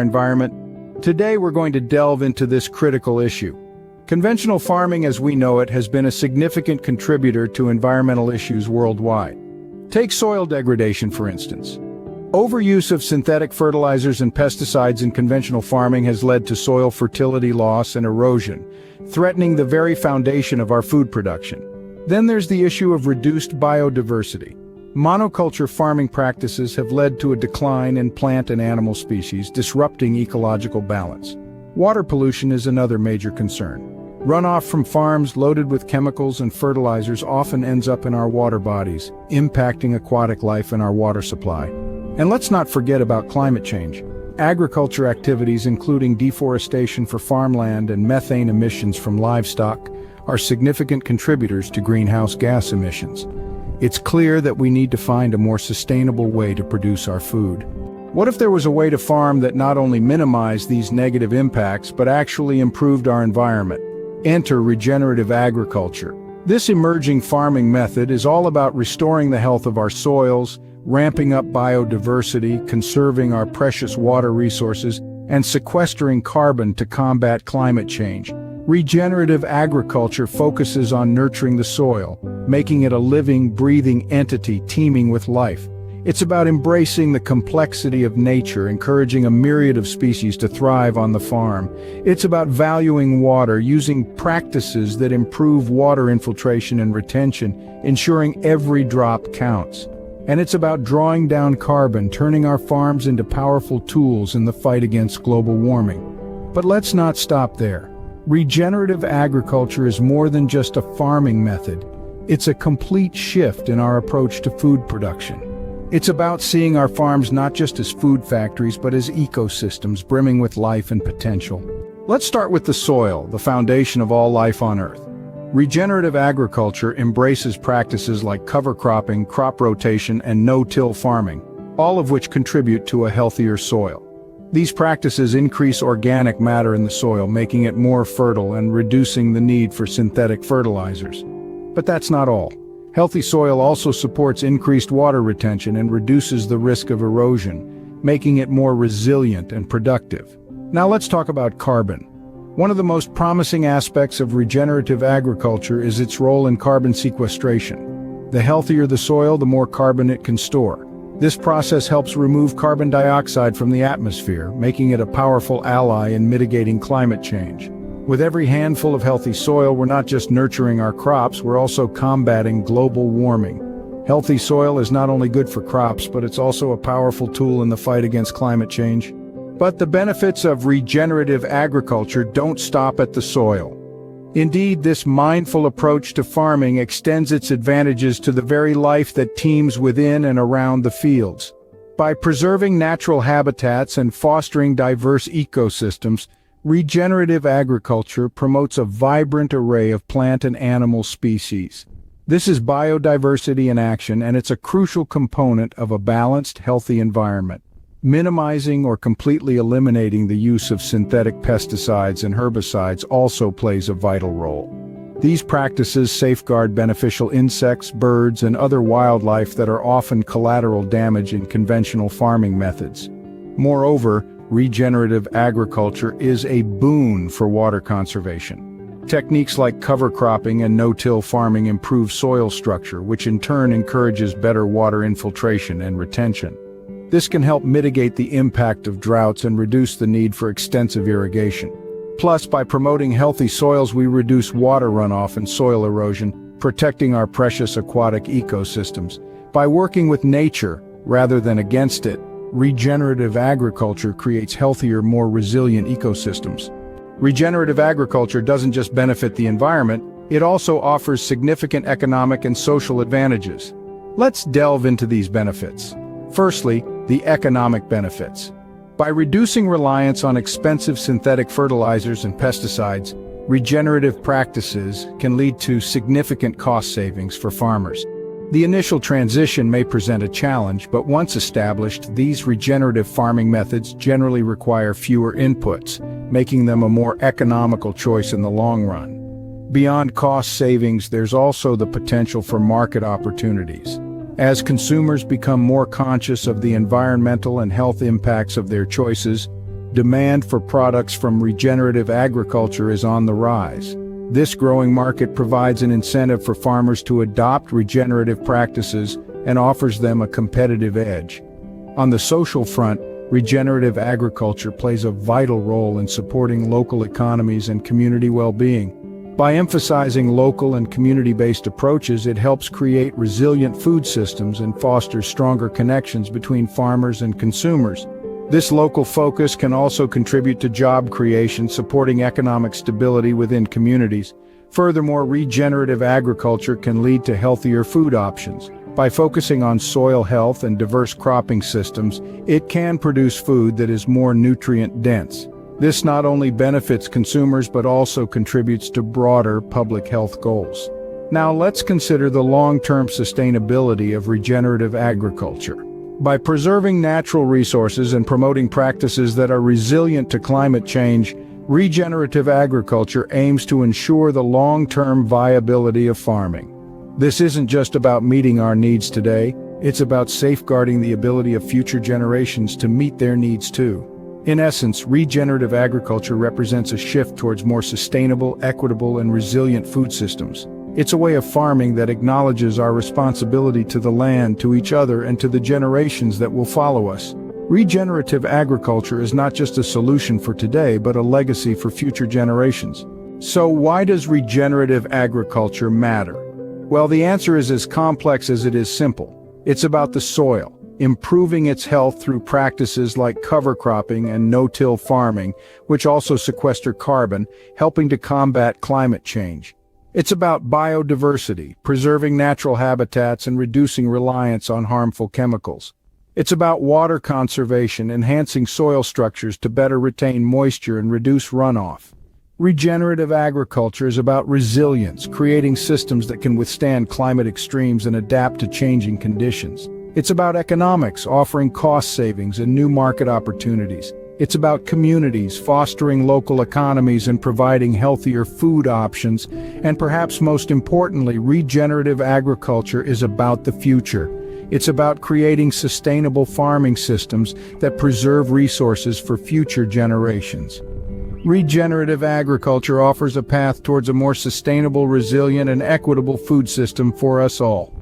environment. Today we're going to delve into this critical issue. Conventional farming as we know it has been a significant contributor to environmental issues worldwide. Take soil degradation, for instance. Overuse of synthetic fertilizers and pesticides in conventional farming has led to soil fertility loss and erosion, threatening the very foundation of our food production. Then there's the issue of reduced biodiversity. Monoculture farming practices have led to a decline in plant and animal species, disrupting ecological balance. Water pollution is another major concern. Runoff from farms loaded with chemicals and fertilizers often ends up in our water bodies, impacting aquatic life and our water supply. And let's not forget about climate change. Agriculture activities, including deforestation for farmland and methane emissions from livestock, are significant contributors to greenhouse gas emissions. It's clear that we need to find a more sustainable way to produce our food. What if there was a way to farm that not only minimized these negative impacts, but actually improved our environment? Enter regenerative agriculture. This emerging farming method is all about restoring the health of our soils, ramping up biodiversity, conserving our precious water resources, and sequestering carbon to combat climate change. Regenerative agriculture focuses on nurturing the soil, making it a living, breathing entity teeming with life. It's about embracing the complexity of nature, encouraging a myriad of species to thrive on the farm. It's about valuing water, using practices that improve water infiltration and retention, ensuring every drop counts. And it's about drawing down carbon, turning our farms into powerful tools in the fight against global warming. But let's not stop there. Regenerative agriculture is more than just a farming method. It's a complete shift in our approach to food production. It's about seeing our farms not just as food factories, but as ecosystems brimming with life and potential. Let's start with the soil, the foundation of all life on Earth. Regenerative agriculture embraces practices like cover cropping, crop rotation, and no-till farming, all of which contribute to a healthier soil. These practices increase organic matter in the soil, making it more fertile and reducing the need for synthetic fertilizers. But that's not all. Healthy soil also supports increased water retention and reduces the risk of erosion, making it more resilient and productive. Now let's talk about carbon. One of the most promising aspects of regenerative agriculture is its role in carbon sequestration. The healthier the soil, the more carbon it can store. This process helps remove carbon dioxide from the atmosphere, making it a powerful ally in mitigating climate change. With every handful of healthy soil, we're not just nurturing our crops, we're also combating global warming. Healthy soil is not only good for crops, but it's also a powerful tool in the fight against climate change. But the benefits of regenerative agriculture don't stop at the soil. Indeed, this mindful approach to farming extends its advantages to the very life that teems within and around the fields. By preserving natural habitats and fostering diverse ecosystems, regenerative agriculture promotes a vibrant array of plant and animal species. This is biodiversity in action, and it's a crucial component of a balanced, healthy environment. Minimizing or completely eliminating the use of synthetic pesticides and herbicides also plays a vital role. These practices safeguard beneficial insects, birds, and other wildlife that are often collateral damage in conventional farming methods. Moreover, regenerative agriculture is a boon for water conservation. Techniques like cover cropping and no-till farming improve soil structure, which in turn encourages better water infiltration and retention. This can help mitigate the impact of droughts and reduce the need for extensive irrigation. Plus, by promoting healthy soils, we reduce water runoff and soil erosion, protecting our precious aquatic ecosystems. By working with nature rather than against it, regenerative agriculture creates healthier, more resilient ecosystems. Regenerative agriculture doesn't just benefit the environment, it also offers significant economic and social advantages. Let's delve into these benefits. Firstly, the economic benefits. By reducing reliance on expensive synthetic fertilizers and pesticides, regenerative practices can lead to significant cost savings for farmers. The initial transition may present a challenge, but once established, these regenerative farming methods generally require fewer inputs, making them a more economical choice in the long run. Beyond cost savings, there's also the potential for market opportunities. As consumers become more conscious of the environmental and health impacts of their choices, Demand for products from regenerative agriculture is on the rise. This growing market provides an incentive for farmers to adopt regenerative practices and offers them a competitive edge. On the social front, regenerative agriculture plays a vital role in supporting local economies and community well-being. By emphasizing local and community-based approaches, it helps create resilient food systems and fosters stronger connections between farmers and consumers. This local focus can also contribute to job creation, supporting economic stability within communities. Furthermore, regenerative agriculture can lead to healthier food options. By focusing on soil health and diverse cropping systems, it can produce food that is more nutrient-dense. This not only benefits consumers but also contributes to broader public health goals. Now let's consider the long-term sustainability of regenerative agriculture. By preserving natural resources and promoting practices that are resilient to climate change, regenerative agriculture aims to ensure the long-term viability of farming. This isn't just about meeting our needs today, it's about safeguarding the ability of future generations to meet their needs too. In essence, regenerative agriculture represents a shift towards more sustainable, equitable, and resilient food systems. It's a way of farming that acknowledges our responsibility to the land, to each other, and to the generations that will follow us. Regenerative agriculture is not just a solution for today, but a legacy for future generations. So why does regenerative agriculture matter? Well, the answer is as complex as it is simple. It's about the soil, improving its health through practices like cover cropping and no-till farming, which also sequester carbon, helping to combat climate change. It's about biodiversity, preserving natural habitats and reducing reliance on harmful chemicals. It's about water conservation, enhancing soil structures to better retain moisture and reduce runoff. Regenerative agriculture is about resilience, creating systems that can withstand climate extremes and adapt to changing conditions. It's about economics, offering cost savings and new market opportunities. It's about communities, fostering local economies and providing healthier food options. And perhaps most importantly, regenerative agriculture is about the future. It's about creating sustainable farming systems that preserve resources for future generations. Regenerative agriculture offers a path towards a more sustainable, resilient, and equitable food system for us all.